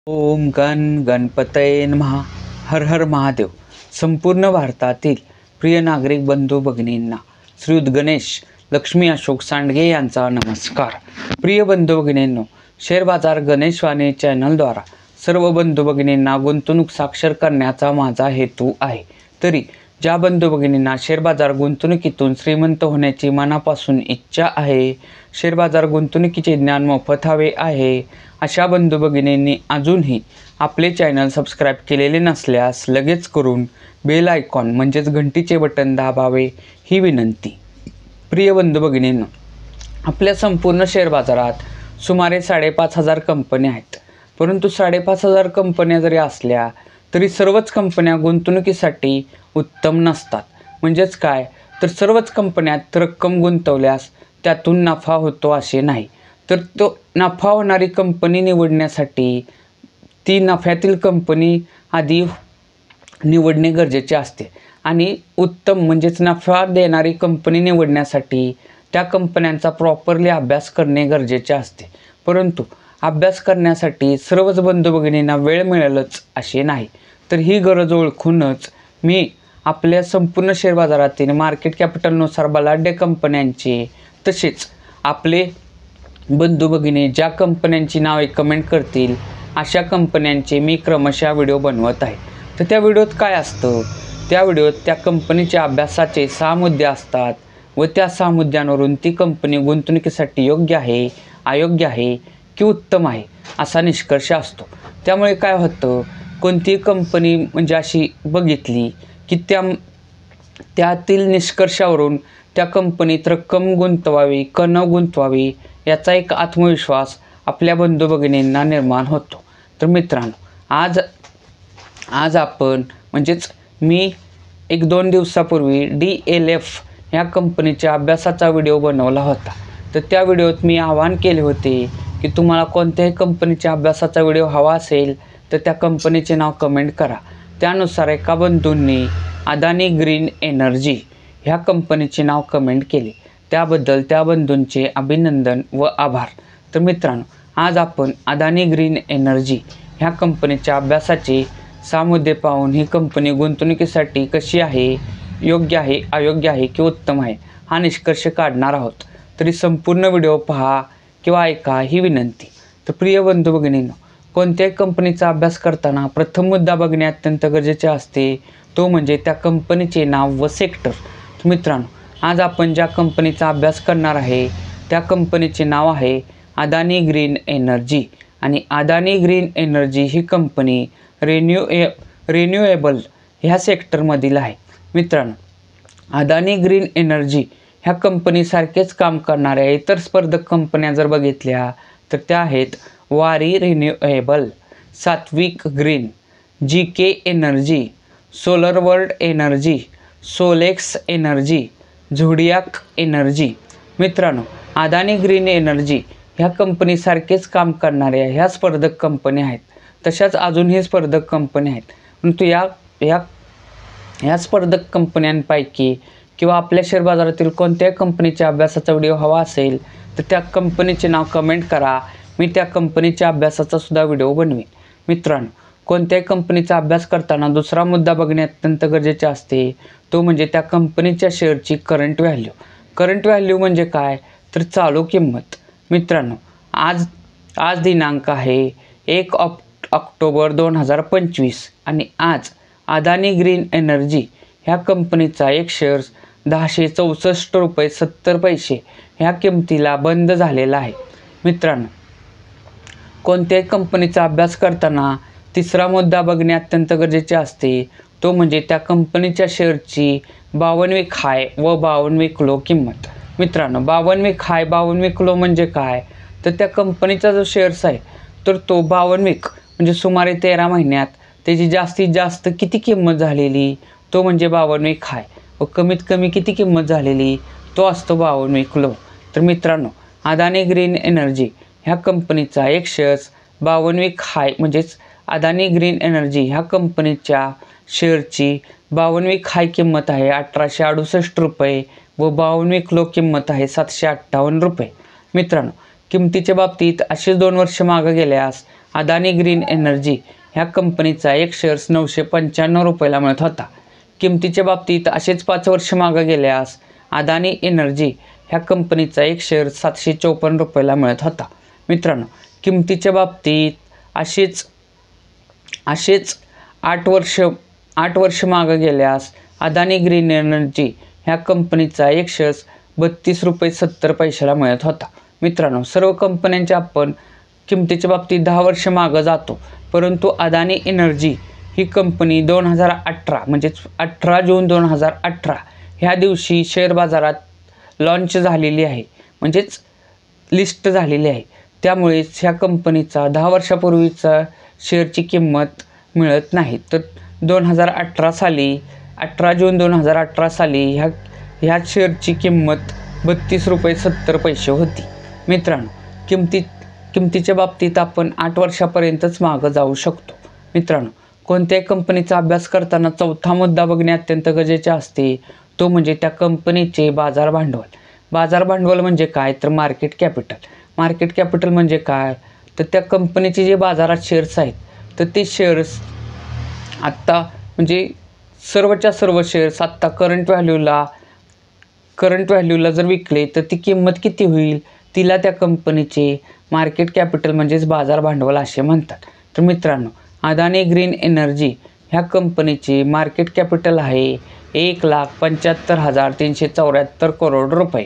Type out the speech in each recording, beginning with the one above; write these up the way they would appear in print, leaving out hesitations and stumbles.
ओम गण गणपतये नमः. हर हर महादेव. संपूर्ण भारतातील प्रिय नागरिक बंधू भगिनींना श्रीयुत गणेश लक्ष्मी अशोक सांडगे यांचा नमस्कार. प्रिय बंधू भगिनींनो, शेअर बाजार गणेशवाणी चॅनलद्वारा सर्व बंधू भगिनींना गुंतवणूक साक्षर करण्याचा माझा हेतू आहे. तरी ज्या बंधू भगिनींना शेअर बाजार गुंतवणुकीतून श्रीमंत होण्याची मनापासून इच्छा आहे, शेअर बाजार गुंतवणुकीचे ज्ञान मोफत हवे आहे, अशा बंधू भगिनींनी अजूनही आपले चॅनल सबस्क्राईब केलेले नसल्यास लगेच करून बेल आयकॉन म्हणजेच घंटीचे बटन दाबावे ही विनंती. प्रिय बंधू भगिनींनो, आपल्या संपूर्ण शेअर बाजारात सुमारे 5,500 कंपन्या आहेत. परंतु 5,500 कंपन्या जरी असल्या तरी सर्वच कंपन्या गुंतवणुकीसाठी उत्तम नसतात. म्हणजेच काय तर सर्वच कंपन्यात रक्कम गुंतवल्यास त्यातून नफा होतो असे नाही. तर तो नफा होणारी कंपनी निवडण्यासाठी ती नफ्यातील कंपनी आधी निवडणे गरजेचे असते आणि उत्तम म्हणजेच नफा देणारी कंपनी निवडण्यासाठी त्या कंपन्यांचा प्रॉपरली अभ्यास करणे गरजेचे असते. परंतु अभ्यास करण्यासाठी सर्वच बंधू भगिनींना वेळ मिळेलच असे नाही. तर ही गरज ओळखूनच मी आपल्या संपूर्ण शेअर बाजारातील मार्केट कॅपिटलनुसार बलाढ्य कंपन्यांचे तसेच आपले बंधू भगिनी ज्या कंपन्यांची नावे कमेंट करतील अशा कंपन्यांचे मी क्रमशः व्हिडिओ बनवत आहे. तर त्या व्हिडिओत काय असतं, त्या व्हिडिओत त्या कंपनीच्या अभ्यासाचे 6 मुद्दे असतात व त्या 6 मुद्द्यांवरून ती कंपनी गुंतवणुकीसाठी योग्य आहे, अयोग्य आहे की उत्तम आहे असा निष्कर्ष असतो. त्यामुळे काय होतं, कोणतीही कंपनी म्हणजे अशी बघितली की त्यातील निष्कर्षावरून त्या कंपनीत रक्कम गुंतवावी का न गुंतवावी याचा एक आत्मविश्वास आपल्या बंधू भगिनींना निर्माण होतो. तर मित्रांनो, आज आपण म्हणजेच मी 1-2 दिवसापूर्वी DLF ह्या कंपनीच्या अभ्यासाचा व्हिडिओ बनवला होता. तर त्या व्हिडिओत मी आवाहन केले होते की तुम्हाला कोणत्याही कंपनीच्या अभ्यासाचा व्हिडिओ हवा असेल तर त्या कंपनीचे नाव कमेंट करा. त्यानुसार एका बंधूंनी अदानी ग्रीन एनर्जी ह्या कंपनीचे नाव कमेंट केले. त्याबद्दल त्या बंधूंचे अभिनंदन व आभार. तर मित्रांनो, आज आपण अदानी ग्रीन एनर्जी ह्या कंपनीच्या अभ्यासाचे 6 मुद्दे पाहून ही कंपनी गुंतवणुकीसाठी कशी आहे, योग्य आहे, अयोग्य आहे की उत्तम आहे हा निष्कर्ष काढणार आहोत. तरी संपूर्ण व्हिडिओ पहा किंवा ऐका ही विनंती. तर प्रिय बंधू भगिनींनो, कोणत्याही कंपनीचा अभ्यास करताना प्रथम मुद्दा बघणे अत्यंत गरजेचे असते, तो म्हणजे त्या कंपनीचे नाव व सेक्टर. तर मित्रांनो, आज आपण ज्या कंपनीचा अभ्यास करणार आहे त्या कंपनीचे नाव आहे अदानी ग्रीन एनर्जी आणि अदानी ग्रीन एनर्जी ही कंपनी रिन्युएबल ह्या सेक्टरमधील आहे. मित्रांनो, अदानी ग्रीन एनर्जी ह्या कंपनीसारखेच काम करणाऱ्या इतर स्पर्धक कंपन्या जर बघितल्या तर त्या आहेत Waaree renewable, Satvik green, GK energy, solar world energy, Solex energy, Zodiac energy. मित्रांनो, अदानी ग्रीन एनर्जी ह्या कंपनीसारखेच काम करणाऱ्या ह्या स्पर्धक कंपन्या आहेत. तशाच अजूनही स्पर्धक कंपन्या आहेत. परंतु ह्या स्पर्धक कंपन्यांपैकी किंवा आपल्या शेअर बाजारातील कोणत्याही कंपनीच्या अभ्यासाचा व्हिडिओ हवा असेल तर त्या कंपनीचे नाव कमेंट करा. मी त्या कंपनीच्या अभ्यासाचा सुद्धा व्हिडिओ बनवेन. मित्रांनो, कोणत्याही कंपनीचा अभ्यास करताना दुसरा मुद्दा बघणे अत्यंत गरजेचे असते, तो म्हणजे त्या कंपनीच्या शेअरची करंट व्हॅल्यू. करंट व्हॅल्यू म्हणजे काय तर चालू किंमत. मित्रांनो, आज दिनांक आहे 1 ऑक्टोबर 2025 आणि आज अदानी ग्रीन एनर्जी ह्या कंपनीचा एक शेअर्स 1064 रुपये 70 पैसे ह्या किमतीला बंद झालेला आहे. मित्रांनो, कोणत्याही कंपनीचा अभ्यास करताना तिसरा मुद्दा बघणे अत्यंत गरजेचे असते, तो म्हणजे त्या कंपनीच्या शेअरची 52 वीक हाय व 52 वीक लो किंमत. मित्रांनो, 52 वीक हाय 52 वीक लो म्हणजे काय तर त्या कंपनीचा जो शेअर्स आहे तर तो 52 वीक म्हणजे सुमारे 13 महिन्यात त्याची जास्तीत जास्त किती किंमत झालेली तो म्हणजे 52 वीक हाय व कमीत कमी किती किंमत झालेली तो असतो 52 वीक लो. तर मित्रांनो, अदानी ग्रीन एनर्जी ह्या कंपनीचा एक शेअर्स 52 वीक हाय म्हणजेच अदानी ग्रीन एनर्जी ह्या कंपनीच्या शेअरची 52 वीक हाय किंमत आहे 1868 रुपये व 52 वीक लो किंमत आहे 758 रुपये. मित्रांनो, किमतीच्या बाबतीत अशीच 2 वर्ष मागे गेल्यास अदानी ग्रीन एनर्जी ह्या कंपनीचा एक शेअर्स 995 रुपयाला मिळत होता. किमतीच्या बाबतीत असेच 5 वर्ष मागे गेल्यास अदानी एनर्जी ह्या कंपनीचा एक शेअर 754 रुपयाला मिळत होता. मित्रांनो, किमतीच्या बाबतीत असेच 8 वर्ष मागे गेल्यास अदानी ग्रीन एनर्जी ह्या कंपनीचा एक शेअर्स 32 रुपये 70 पैशाला मिळत होता. मित्रांनो, सर्व कंपन्यांच्या आपण किमतीच्या बाबतीत 10 वर्ष मागे जातो, परंतु अदानी एनर्जी ही कंपनी 2018 म्हणजेच 18 जून 2018 ह्या दिवशी शेअर बाजारात लॉन्च झालेली आहे, म्हणजेच लिस्ट झालेली आहे. त्यामुळेच ह्या कंपनीचा 10 वर्षापूर्वीचा शेअरची किंमत मिळत नाही. तर 2018 साली 18 जून 2018 साली ह्या शेअरची किंमत 32 रुपये 70 पैसे होती. मित्रांनो, किमतीच्या बाबतीत आपण 8 वर्षापर्यंतच मागं जाऊ शकतो. मित्रांनो, कोणत्याही कंपनीचा अभ्यास करताना चौथा मुद्दा बघणे अत्यंत गरजेचे असते, तो म्हणजे त्या कंपनीचे बाजार भांडवल. बाजार भांडवल म्हणजे काय, तर मार्केट कॅपिटल. मार्केट कॅपिटल म्हणजे काय, तर त्या कंपनीचे जे बाजारात शेअर्स आहेत, तर ते शेअर्स आत्ता म्हणजे सर्वच्या सर्व शेअर्स आत्ता करंट व्हॅल्यूला जर विकले तर ती किंमत किती होईल, तिला त्या कंपनीचे मार्केट कॅपिटल म्हणजेच बाजार भांडवल असे म्हणतात. तर मित्रांनो, अदानी ग्रीन एनर्जी ह्या कंपनीचे मार्केट कॅपिटल आहे 1,75,374 करोड रुपये.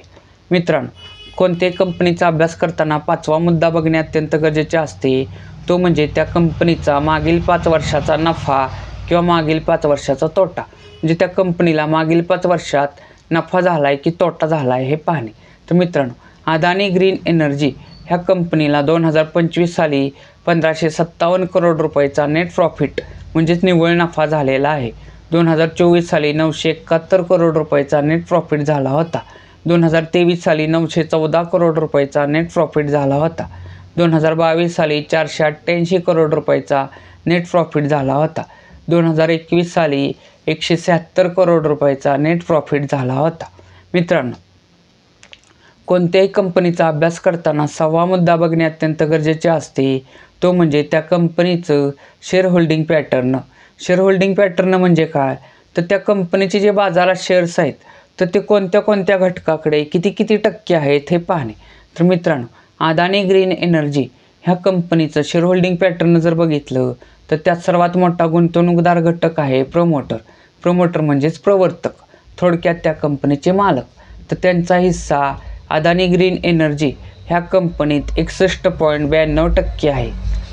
मित्रांनो, कोणत्याही कंपनीचा अभ्यास करताना 5वा मुद्दा बघणे अत्यंत गरजेचे असते, तो म्हणजे त्या कंपनीचा मागील 5 वर्षाचा नफा किंवा मागील 5 वर्षाचा तोटा. म्हणजे त्या कंपनीला मागील 5 वर्षात नफा झाला आहे की तोटा झाला आहे हे पाहणे. तर मित्रांनो, अदानी ग्रीन एनर्जी ह्या कंपनीला 2025 साली 1,557 करोड रुपयाचा नेट प्रॉफिट म्हणजेच निव्वळ नफा झालेला आहे. 2024 साली 971 करोड रुपयाचा नेट प्रॉफिट झाला होता. 2023 साली 914 करोड रुपयाचा नेट प्रॉफिट झाला होता. 2022 साली 488 करोड रुपयाचा नेट प्रॉफिट झाला होता. 2021 साली 176 करोड रुपयाचा नेट प्रॉफिट झाला होता. मित्रांनो, कोणत्याही कंपनीचा अभ्यास करताना 6वा मुद्दा बघणे अत्यंत गरजेचे असते, तो म्हणजे त्या कंपनीचं share holding pattern. Share holding pattern म्हणजे काय, तर त्या कंपनीचे जे बाजारात शेअर्स आहेत, तर ते कोणत्या घटकाकडे किती टक्के आहेत हे पाहणे. तर मित्रांनो, अदानी ग्रीन एनर्जी ह्या कंपनीचं शेअर होल्डिंग पॅटर्न जर बघितलं तर त्यात सर्वात मोठा गुंतवणूकदार घटक आहे प्रमोटर. प्रमोटर म्हणजेच प्रवर्तक, थोडक्यात त्या कंपनीचे मालक. तर त्यांचा हिस्सा अदानी ग्रीन एनर्जी ह्या कंपनीत 61.92% आहे.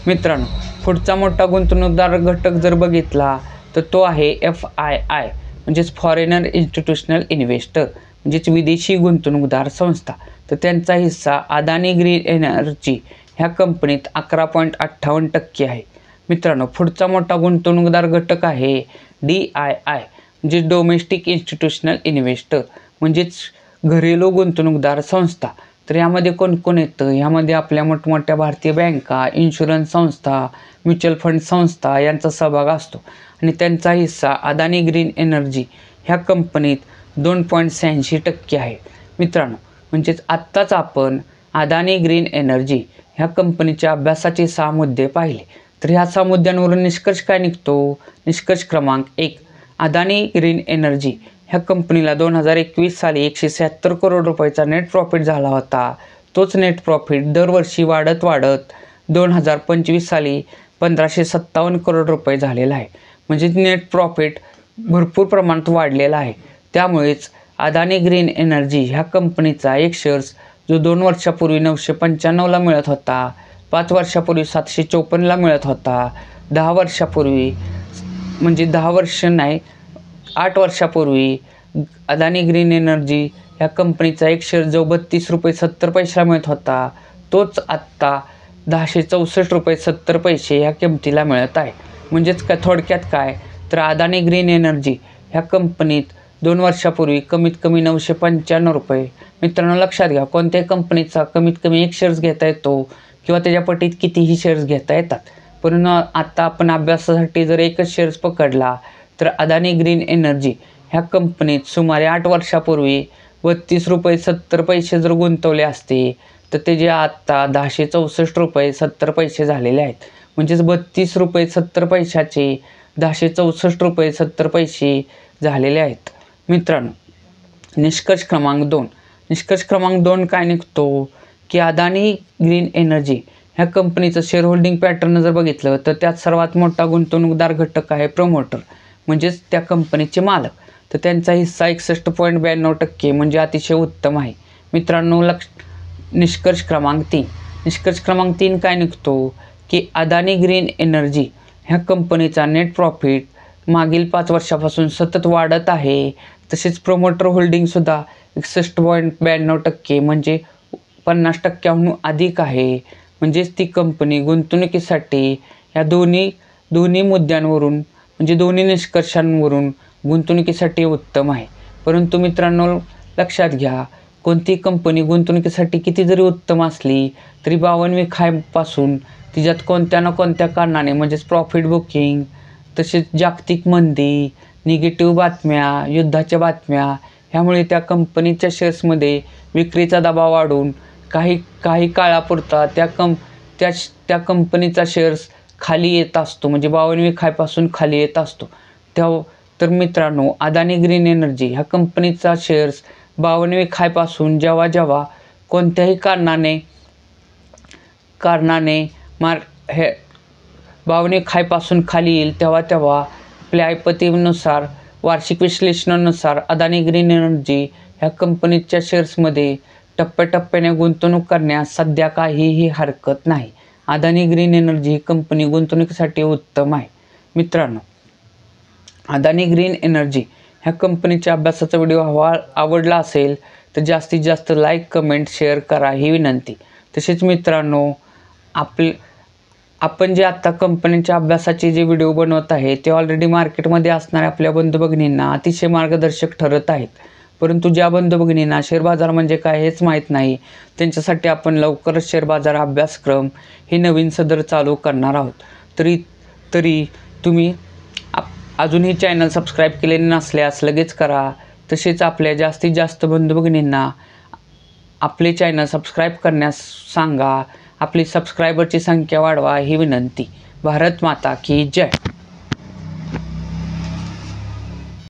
मित्रांनो, पुढचा मोठा गुंतवणूकदार घटक जर बघितला तर तो आहे FII म्हणजेच फॉरेनर इन्स्टिट्यूशनल इन्व्हेस्टर म्हणजेच विदेशी गुंतवणूकदार संस्था. तर त्यांचा हिस्सा अदानी ग्रीन एनर्जी ह्या कंपनीत 11.58% आहे. मित्रांनो, पुढचा मोठा गुंतवणूकदार घटक आहे DII म्हणजे डोमेस्टिक इन्स्टिट्यूशनल इन्व्हेस्टर म्हणजेच घरेलू गुंतवणूकदार संस्था. तर यामध्ये कोण येतं, यामध्ये आपल्या मोठमोठ्या भारतीय बँका, इन्शुरन्स संस्था, म्युच्युअल फंड संस्था यांचा सहभाग असतो आणि त्यांचा हिस्सा अदानी ग्रीन एनर्जी ह्या कंपनीत 2.86% आहे. मित्रांनो, म्हणजेच आत्ताच आपण अदानी ग्रीन एनर्जी ह्या कंपनीच्या अभ्यासाचे 6 मुद्दे पाहिले. तर ह्या 6 मुद्द्यांवरून निष्कर्ष काय निघतो, निष्कर्ष क्रमांक 1, अदानी ग्रीन एनर्जी ह्या कंपनीला 2021 साली 176 करोड रुपयाचा नेट प्रॉफिट झाला होता. तोच नेट प्रॉफिट दरवर्षी वाढत 2025 साली 1,557 करोड रुपये झालेला आहे. म्हणजे नेट प्रॉफिट भरपूर प्रमाणात वाढलेला आहे. त्यामुळेच अदानी ग्रीन एनर्जी ह्या कंपनीचा एक शेअर्स जो 2 वर्षापूर्वी 995ला मिळत होता, 5 वर्षापूर्वी 754ला मिळत होता, 10 वर्षापूर्वी म्हणजे 10 वर्ष नाही 8 वर्षापूर्वी अदानी ग्रीन एनर्जी ह्या कंपनीचा एक शेअर जो 32 रुपये 70 पैशाला मिळत होता, तोच आत्ता 1064 रुपये 70 पैसे ह्या किमतीला मिळत आहे. म्हणजेच काय, थोडक्यात काय, तर अदानी ग्रीन एनर्जी ह्या कंपनीत 2 वर्षापूर्वी कमीत कमी 995 रुपये. मित्रांनो, लक्षात घ्या, कोणत्याही कंपनीचा कमीत कमी एक शेअर्स घेता येतो किंवा त्याच्या पटीत कितीही शेअर्स घेता येतात. पण आत्ता आपण अभ्यासासाठी जर एकच शेअर्स पकडला तर अदानी ग्रीन एनर्जी ह्या कंपनीत सुमारे 8 वर्षापूर्वी 32 रुपये 70 पैसे जर गुंतवले असते तर ते जे आत्ता 1064 रुपये 70 पैसे झालेले आहेत. म्हणजेच 32 रुपये 70 पैशाचे 1064 रुपये 70 पैसे झालेले आहेत. मित्रांनो, निष्कर्ष क्रमांक 2. निष्कर्ष क्रमांक 2 काय निघतो की अदानी ग्रीन एनर्जी ह्या कंपनीचं शेअर होल्डिंग पॅटर्न जर बघितलं तर त्यात सर्वात मोठा गुंतवणूकदार घटक आहे प्रमोटर, म्हणजेच त्या कंपनीचे मालक. तर त्यांचा हिस्सा 61.92% म्हणजे अतिशय उत्तम आहे. मित्रांनो, निष्कर्ष क्रमांक 3. निष्कर्ष क्रमांक 3 काय निघतो की अदानी ग्रीन एनर्जी ह्या कंपनीचा नेट प्रॉफिट मागील 5 वर्षापासून सतत वाढत आहे. तसेच प्रमोटर होल्डिंगसुद्धा 61.92% म्हणजे 50%हून अधिक आहे. म्हणजेच ती कंपनी गुंतवणुकीसाठी या दोन्ही मुद्द्यांवरून म्हणजे दोन्ही निष्कर्षांवरून गुंतवणुकीसाठी उत्तम आहे. परंतु मित्रांनो, लक्षात घ्या, कोणती कंपनी गुंतवणुकीसाठी किती जरी उत्तम असली तरी 52 खायपासून तिच्यात कोणत्या ना कोणत्या कारणाने म्हणजेच प्रॉफिट बुकिंग, तसेच जागतिक मंदी, निगेटिव्ह बातम्या, युद्धाच्या बातम्या ह्यामुळे त्या कंपनीच्या शेअर्समध्ये विक्रीचा दबाव वाढून काही काळापुरता त्या कंपनीचा शेअर्स खाली येत असतो, म्हणजे 52 खायपासून खाली येत असतो. तर मित्रांनो, अदानी ग्रीन एनर्जी ह्या कंपनीचा शेअर्स 52 खायपासून जेव्हा कोणत्याही कारणाने 52 खायपासून खाली येईल तेव्हा आपल्या ऐपतीनुसार वार्षिक विश्लेषणानुसार अदानी ग्रीन एनर्जी ह्या कंपनीच्या शेअर्समध्ये टप्प्याटप्प्याने गुंतवणूक करण्यास सध्या काहीही हरकत नाही. अदानी ग्रीन एनर्जी ही कंपनी गुंतवणुकीसाठी उत्तम आहे. मित्रांनो, अदानी ग्रीन एनर्जी ह्या कंपनीच्या अभ्यासाचा व्हिडिओ आवडला असेल तर जास्तीत जास्त लाईक, कमेंट, शेअर करा ही विनंती. तसेच मित्रांनो, आपण जे आत्ता कंपनीच्या अभ्यासाचे जे व्हिडिओ बनवत आहे ते ऑलरेडी मार्केटमध्ये असणाऱ्या आपल्या बंधू भगिनींना अतिशय मार्गदर्शक ठरत आहेत. परंतु ज्या बंधू भगिनींना शेअर बाजार म्हणजे काय हेच माहीत नाही, त्यांच्यासाठी आपण लवकरच शेअर बाजार अभ्यासक्रम हे नवीन सदर चालू करणार आहोत. तरी तुम्ही अजूनही चॅनल सबस्क्राईब केलेले नसल्यास लगेच करा. तसेच आपल्या जास्तीत जास्त बंधू भगिनींना आपले चॅनल सबस्क्राईब करण्यास सांगा. आपली सबस्क्रायबरची संख्या वाढवा ही विनंती. भारत माता की जय.